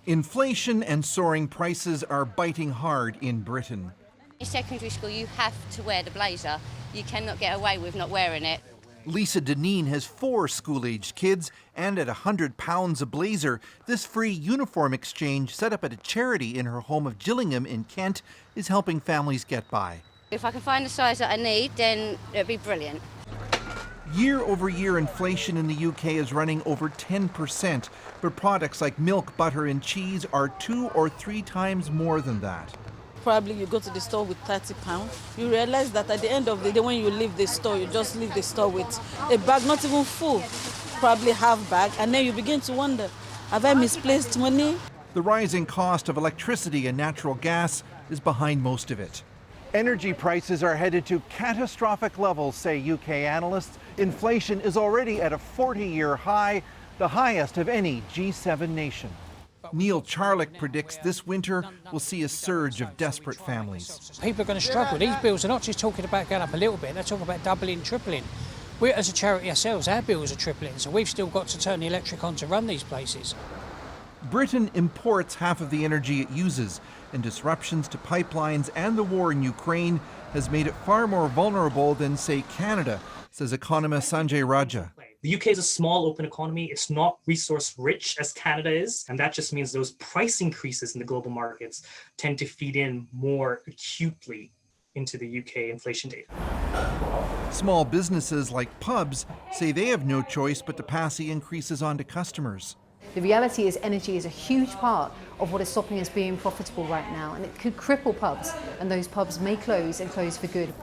Inflation and soaring prices are biting hard in Britain. In secondary school, you have to wear the blazer. You cannot get away with not wearing it. Lisa Deneen has 4 school-aged kids, and at £100 a blazer, this free uniform exchange set up at a charity in her home of Gillingham in Kent is helping families get by. If I can find the size that I need, then it'd be brilliant. Year-over-year inflation in the UK is running over 10%, but products like milk, butter and cheese are 2 or 3 times more than that. Probably you go to the store with £30. You realize that at the end of the day, when you leave the store, you just leave the store with a bag, not even full, probably half bag, and then you begin to wonder, have I misplaced money? The rising cost of electricity and natural gas is behind most of it. Energy prices are headed to catastrophic levels, say UK analysts. Inflation is already at a 40-year high, the highest of any G7 nation. Neil Charlick predicts this winter will see a surge of desperate families. People are going to struggle. These bills are not just talking about going up a little bit, they're talking about doubling, tripling. We're, as a charity ourselves, our bills are tripling, so we've still got to turn the electric on to run these places. Britain imports half of the energy it uses, and disruptions to pipelines and the war in Ukraine has made it far more vulnerable than, say, Canada, says economist Sanjay Raja. The UK is a small open economy. It's not resource rich as Canada is. And that just means those price increases in the global markets tend to feed in more acutely into the UK inflation data. Small businesses like pubs say they have no choice but to pass the increases on to customers. The reality is energy is a huge part of what is stopping us being profitable right now, and it could cripple pubs, and those pubs may close and close for good.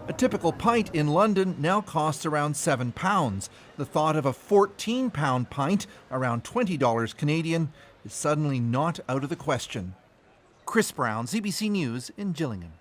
A typical pint in London now costs around £7. The thought of a £14 pint, around $20 Canadian, is suddenly not out of the question. Chris Brown, CBC News in Gillingham.